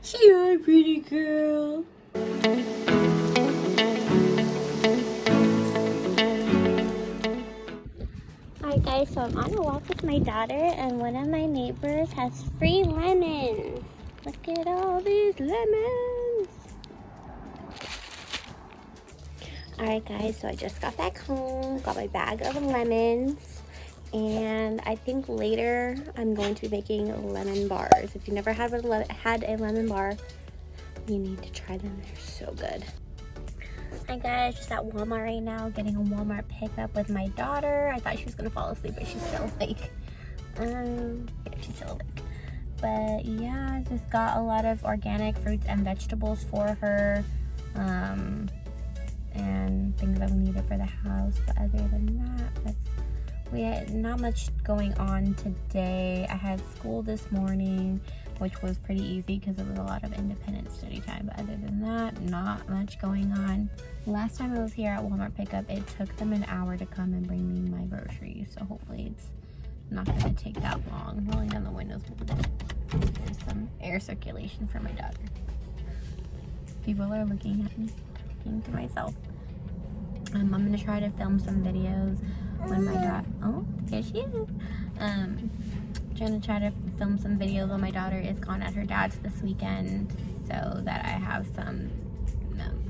Say hi, pretty girl. Alright guys, so I'm on a walk with my daughter and one of my neighbors has free lemons. Look at all these lemons. Alright guys, so I just got back home, got my bag of lemons, and I think later I'm going to be making lemon bars. If you never had a lemon bar, you need to try them. They're so good. Hi guys, just at Walmart right now, getting a Walmart pickup with my daughter. I thought she was gonna fall asleep, but she's still awake. Yeah, she's still awake. But yeah, I just got a lot of organic fruits and vegetables for her, and things that we needed for the house. But other than that, we had not much going on today. I had school this morning, which was pretty easy because it was a lot of independent study time. But other than that, not much going on. Last time I was here at Walmart pickup, it took them an hour to come and bring me my groceries. So hopefully it's not going to take that long. Rolling down the windows. There's some air circulation for my daughter. People are looking at me, thinking to myself. I'm going to try to film some videos when my daughter, oh, here she is. Trying to try to film some videos when my daughter is gone at her dad's this weekend, so that I have some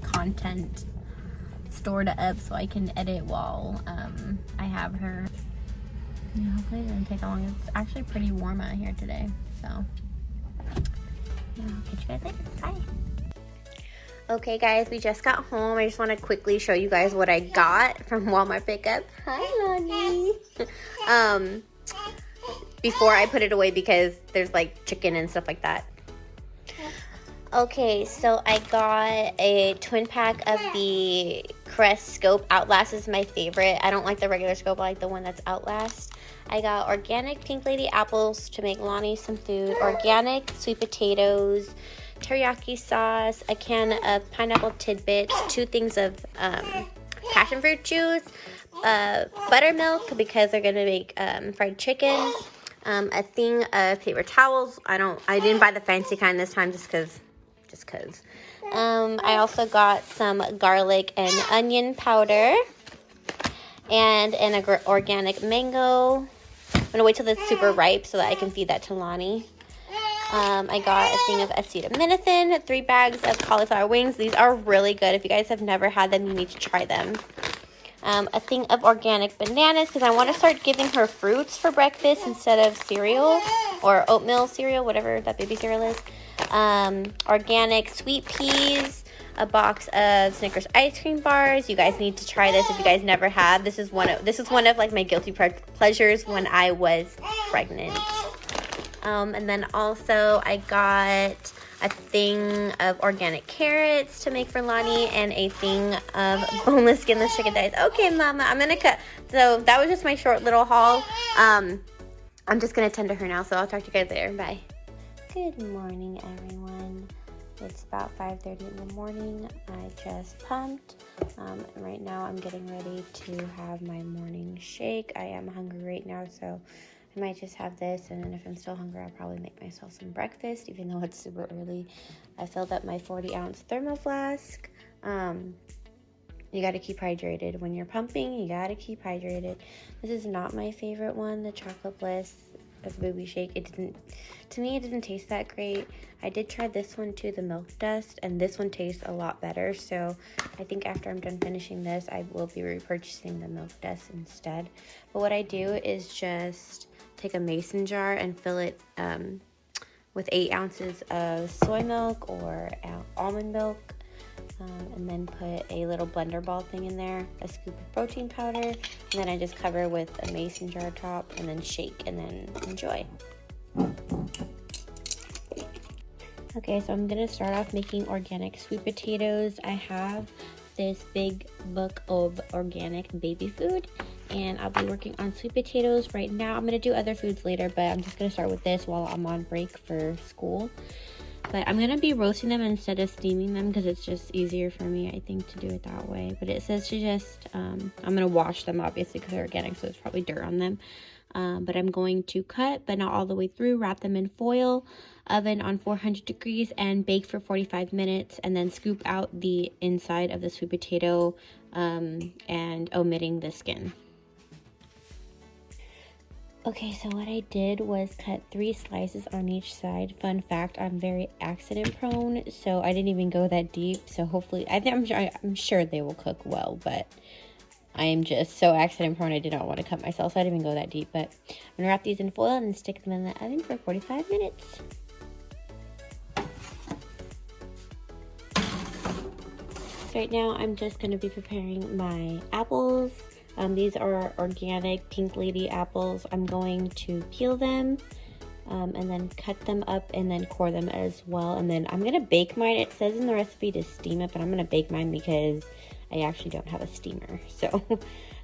content stored up so I can edit while I have her. Yeah, hopefully it doesn't take long. It's actually pretty warm out here today, so yeah, I'll catch you guys later. Bye. Okay guys, we just got home. I just want to quickly show you guys what I got from Walmart pickup. Hi Lonnie. Before I put it away because there's like chicken and stuff like that. Okay, so I got a twin pack of the Crest Scope. Outlast is my favorite. I don't like the regular Scope, I like the one that's Outlast. I got organic Pink Lady apples to make Lonnie some food, organic sweet potatoes, teriyaki sauce, a can of pineapple tidbits, 2 things of passion fruit juice, buttermilk because they're gonna make fried chicken, a thing of paper towels. I didn't buy the fancy kind this time just cause. I also got some garlic and onion powder and an organic mango. I'm gonna wait till it's super ripe so that I can feed that to Lonnie. I got a thing of acetaminophen, 3 bags of cauliflower wings. These are really good. If you guys have never had them, you need to try them. A thing of organic bananas because I want to start giving her fruits for breakfast instead of cereal or oatmeal cereal, whatever that baby cereal is. Organic sweet peas, a box of Snickers ice cream bars. You guys need to try this if you guys never have. This is one of like my guilty pleasures when I was pregnant. And then also I got a thing of organic carrots to make for Lonnie and a thing of boneless, skinless chicken thighs. Okay, Mama, I'm gonna cut. So that was just my short little haul. I'm just gonna tend to her now, so I'll talk to you guys later. Bye. Good morning, everyone. It's about 5:30 in the morning. I just pumped. Right now I'm getting ready to have my morning shake. I am hungry right now, so I might just have this, and then if I'm still hungry, I'll probably make myself some breakfast, even though it's super early. I filled up my 40-ounce thermo flask. You got to keep hydrated. When you're pumping, you got to keep hydrated. This is not my favorite one, the chocolate bliss of booby shake. To me, it didn't taste that great. I did try this one too, the milk dust, and this one tastes a lot better. So I think after I'm done finishing this, I will be repurchasing the milk dust instead. But what I do is just take a mason jar and fill it with 8 ounces of soy milk or almond milk, and then put a little blender ball thing in there, a scoop of protein powder, and then I just cover with a mason jar top and then shake and then enjoy. Okay, so I'm gonna start off making organic sweet potatoes. I have this big book of organic baby food, and I'll be working on sweet potatoes right now. I'm gonna do other foods later, but I'm just gonna start with this while I'm on break for school. But I'm gonna be roasting them instead of steaming them because it's just easier for me, I think, to do it that way. But it says to just, I'm gonna wash them obviously because they're organic, so there's probably dirt on them. but I'm going to cut, but not all the way through, wrap them in foil, oven on 400 degrees, and bake for 45 minutes, and then scoop out the inside of the sweet potato and omitting the skin. Okay, so what I did was cut 3 slices on each side. Fun fact, I'm very accident prone, so I didn't even go that deep. So hopefully, I'm sure they will cook well, but I am just so accident prone, I did not want to cut myself, so I didn't even go that deep. But I'm gonna wrap these in foil and stick them in the oven for 45 minutes. So right now, I'm just gonna be preparing my apples. These are organic Pink Lady apples. I'm going to peel them and then cut them up and then core them as well. And then I'm going to bake mine. It says in the recipe to steam it, but I'm going to bake mine because I actually don't have a steamer. So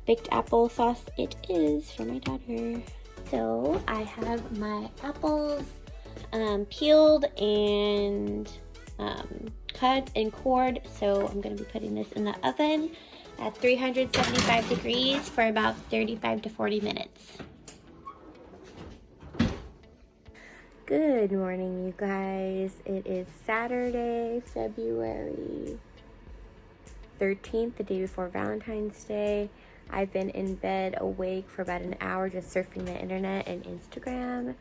baked apple sauce it is for my daughter. So I have my apples peeled and cut and cored. So I'm going to be putting this in the oven at 375 degrees for about 35 to 40 minutes. Good morning, you guys. It is Saturday, February 13th, the day before Valentine's Day. I've been in bed awake for about an hour just surfing the internet and Instagram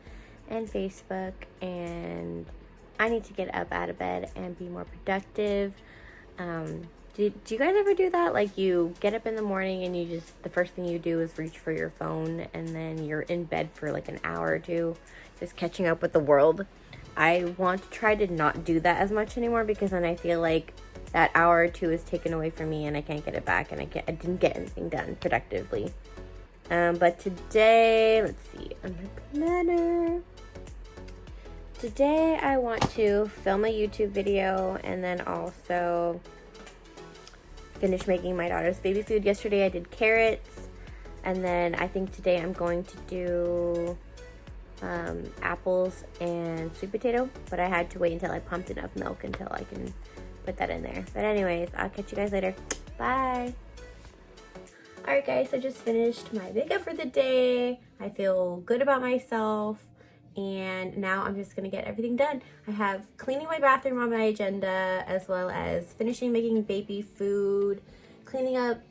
and Facebook, and I need to get up out of bed and be more productive. Do you guys ever do that? Like, you get up in the morning and the first thing you do is reach for your phone, and then you're in bed for like an hour or two just catching up with the world. I want to try to not do that as much anymore, because then I feel like that hour or two is taken away from me and I can't get it back, and I didn't get anything done productively. But today, let's see, on my planner. Today I want to film a YouTube video and then also finish making my daughter's baby food. Yesterday I did carrots, and then I think today I'm going to do apples and sweet potato, but I had to wait until I pumped enough milk until I can put that in there. But anyways, I'll catch you guys later. Bye. Alright guys, I just finished my makeup for the day. I feel good about myself, and now I'm just gonna get everything done. I have cleaning my bathroom on my agenda, as well as finishing making baby food, cleaning up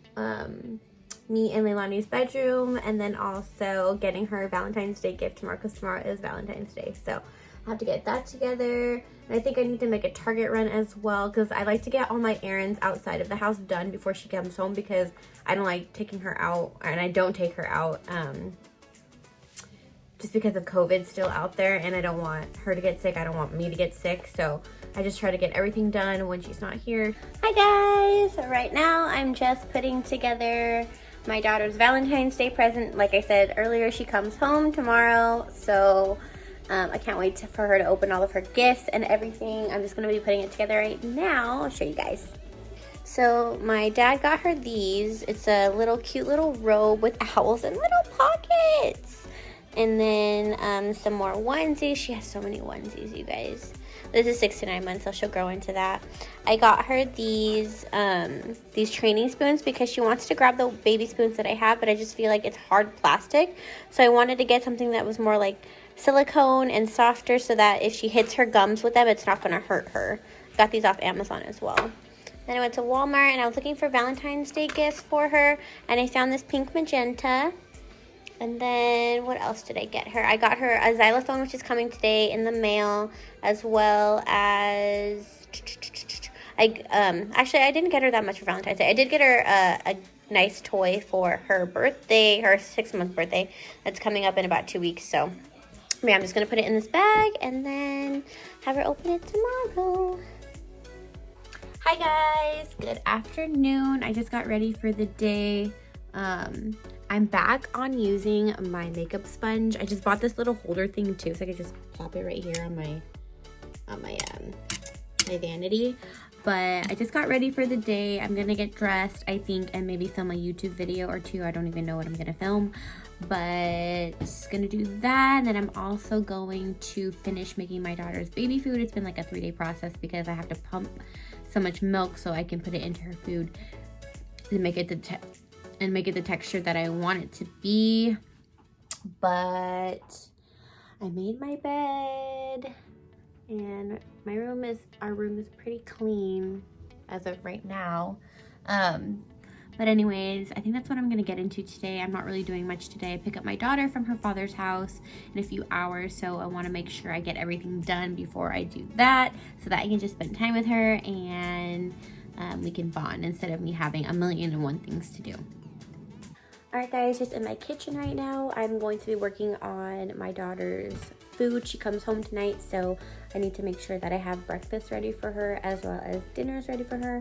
me and Leilani's bedroom, and then also getting her Valentine's Day gift tomorrow, because tomorrow is Valentine's Day. So I have to get that together. And I think I need to make a Target run as well, because I like to get all my errands outside of the house done before she comes home, because I don't like taking her out, and I don't take her out just because of COVID still out there, and I don't want her to get sick. I don't want me to get sick. So I just try to get everything done when she's not here. Hi guys! So right now I'm just putting together my daughter's Valentine's Day present. Like I said earlier, she comes home tomorrow, so I can't wait for her to open all of her gifts and everything. I'm just going to be putting it together right now. I'll show you guys. So my dad got her these. It's a little cute little robe with owls and little pockets. And then some more onesies. She has so many onesies, you guys. This is 6 to 9 months, so she'll grow into that. I got her these training spoons because she wants to grab the baby spoons that I have, but I just feel like it's hard plastic. So I wanted to get something that was more like silicone and softer, so that if she hits her gums with them, it's not going to hurt her. Got these off Amazon as well. Then I went to Walmart and I was looking for Valentine's Day gifts for her, and I found this pink magenta. And then what else did I get her? I got her a xylophone, which is coming today in the mail, as well as actually I didn't get her that much for Valentine's Day. I did get her a nice toy for her birthday, her 6-month birthday. That's coming up in about 2 weeks. So yeah, I'm just gonna put it in this bag and then have her open it tomorrow. Hi guys, good afternoon. I just got ready for the day. I'm back on using my makeup sponge. I just bought this little holder thing too, so I could just pop it right here on my vanity. But I just got ready for the day. I'm gonna get dressed, I think, and maybe film a YouTube video or two. I don't even know what I'm gonna film, but gonna do that. And then I'm also going to finish making my daughter's baby food. It's been like a 3-day process because I have to pump so much milk so I can put it into her food to make it the texture that I want it to be. But I made my bed, and our room is pretty clean as of right now. But anyways, I think that's what I'm gonna get into today. I'm not really doing much today. I pick up my daughter from her father's house in a few hours, so I wanna make sure I get everything done before I do that, so that I can just spend time with her and we can bond instead of me having a million and one things to do. Alright guys, just in my kitchen right now. I'm going to be working on my daughter's food. She comes home tonight, so I need to make sure that I have breakfast ready for her as well as dinners ready for her.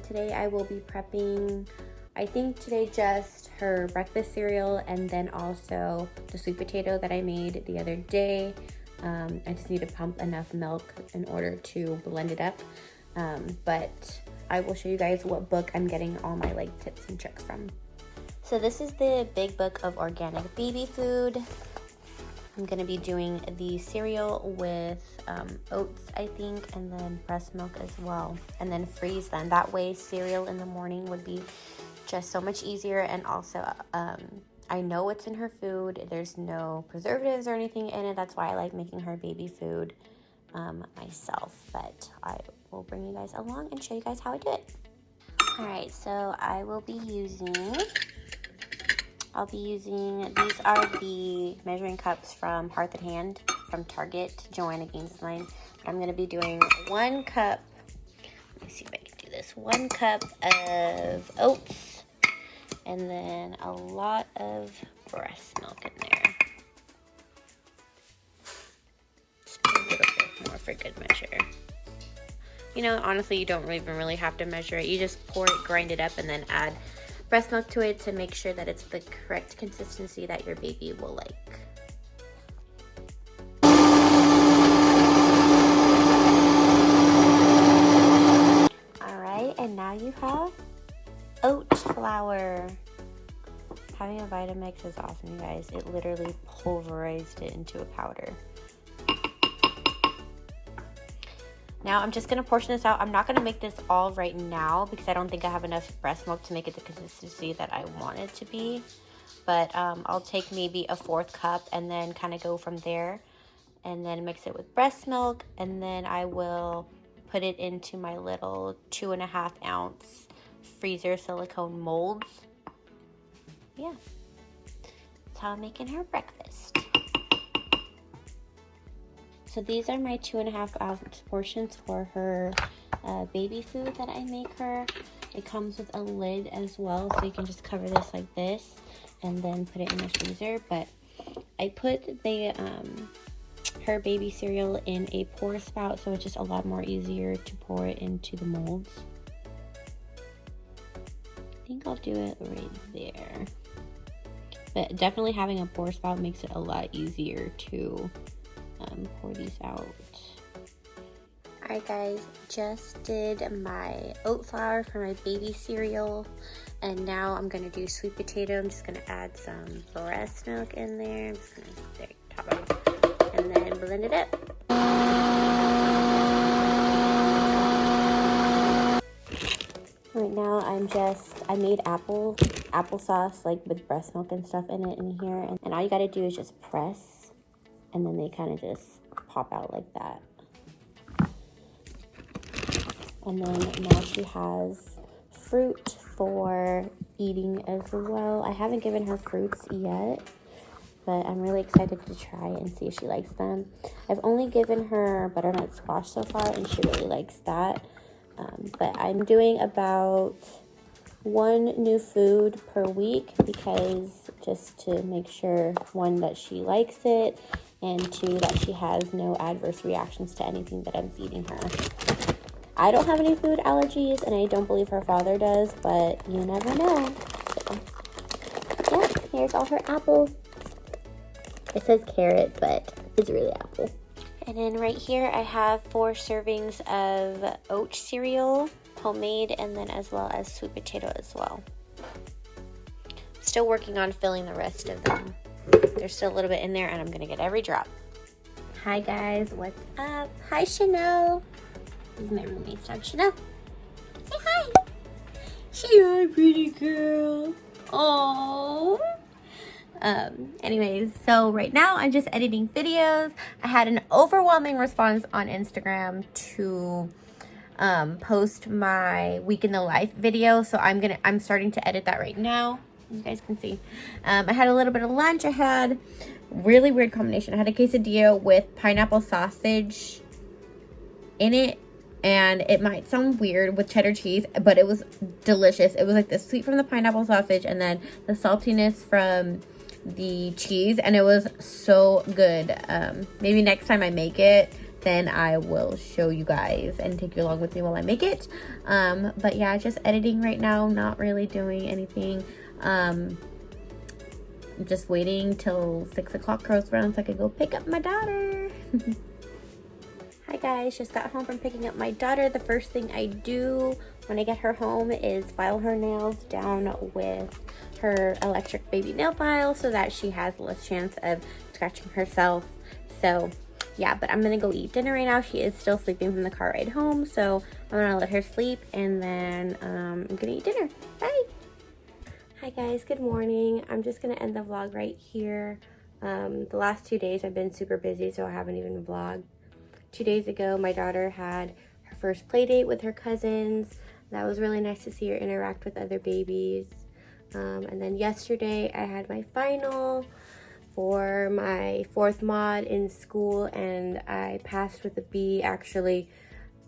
Today I will be prepping, I think today just her breakfast cereal and then also the sweet potato that I made the other day. I just need to pump enough milk in order to blend it up. But I will show you guys what book I'm getting all my like tips and tricks from. So this is the Big Book of Organic Baby Food. I'm gonna be doing the cereal with oats, I think, and then breast milk as well, and then freeze them. That way cereal in the morning would be just so much easier, and also I know what's in her food. There's no preservatives or anything in it. That's why I like making her baby food myself, but I will bring you guys along and show you guys how I do it. All right, so I'll be using, these are the measuring cups from Hearth and Hand from Target, Joanna Gaines' line. I'm gonna be doing 1 cup, let me see if I can do this, 1 cup of oats, and then a lot of breast milk in there. Just put a little bit more for good measure. You know, honestly, you don't even really have to measure it. You just pour it, grind it up, and then add breast milk to it to make sure that it's the correct consistency that your baby will like. Alright, and now you have oat flour. Having a Vitamix is awesome, you guys. It literally pulverized it into a powder. Now I'm just going to portion this out. I'm not going to make this all right now because I don't think I have enough breast milk to make it the consistency that I want it to be. But I'll take maybe a 4th cup and then kind of go from there. And then mix it with breast milk. And then I will put it into my little 2.5 ounce freezer silicone molds. Yeah. That's how I'm making her breakfast. So these are my 2.5 ounce portions for her baby food that I make her. It comes with a lid as well, so you can just cover this like this and then put it in the freezer. But I put the her baby cereal in a pour spout, so it's just a lot more easier to pour it into the molds. I think I'll do it right there. But definitely having a pour spout makes it a lot easier to pour these out. Alright guys, just did my oat flour for my baby cereal, and now I'm gonna do sweet potato. I'm just gonna add some breast milk in there. I'm just gonna top it, and then blend it up. Right now I made applesauce like with breast milk and stuff in it in here, and all you gotta do is just press, and then they kind of just pop out like that. And then now she has fruit for eating as well. I haven't given her fruits yet, but I'm really excited to try and see if she likes them. I've only given her butternut squash so far, and she really likes that. But I'm doing about 1 new food per week, because just to make sure, 1, that she likes it, and 2, that she has no adverse reactions to anything that I'm feeding her. I don't have any food allergies, and I don't believe her father does, but you never know. So, yeah, here's all her apples. It says carrot, but it's really apple. And then right here I have 4 servings of oat cereal, homemade, and then as well as sweet potato as well. Still working on filling the rest of them. There's still a little bit in there, and I'm gonna get every drop. Hi guys, what's up? Hi Chanel. This is my roommate's dog, Chanel. Say hi. Say hi, pretty girl. Aww. Anyways, so right now I'm just editing videos. I had an overwhelming response on Instagram to post my week in the life video, so I'm starting to edit that right now. You guys can see. I had a little bit of lunch. I had really weird combination. I had a quesadilla with pineapple sausage in it, and it might sound weird with cheddar cheese, but it was delicious. It was like the sweet from the pineapple sausage and then the saltiness from the cheese, and it was so good. Maybe next time I make it, then I will show you guys and take you along with me while I make it. But yeah, just editing right now, not really doing anything. Just waiting till 6 o'clock rolls around so I can go pick up my daughter. Hi guys, just got home from picking up my daughter. The first thing I do when I get her home is file her nails down with her electric baby nail file so that she has less chance of scratching herself. So yeah, but I'm gonna go eat dinner right now. She is still sleeping from the car ride home, so I'm gonna let her sleep, and then I'm gonna eat dinner. Bye. Hi guys, good morning. I'm just gonna end the vlog right here. The last 2 days I've been super busy, so I haven't even vlogged. 2 days ago, my daughter had her first play date with her cousins. That was really nice to see her interact with other babies. And then yesterday, I had my final for my 4th mod in school, and I passed with a B. Actually,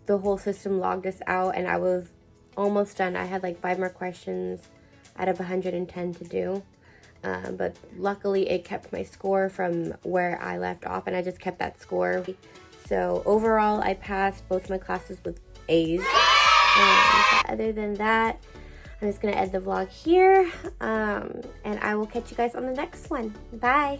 the whole system logged us out, and I was almost done. I had like 5 more questions out of 110 to do. But luckily, it kept my score from where I left off, and I just kept that score. So overall, I passed both my classes with A's. Other than that, I'm just going to end the vlog here. And I will catch you guys on the next one. Bye.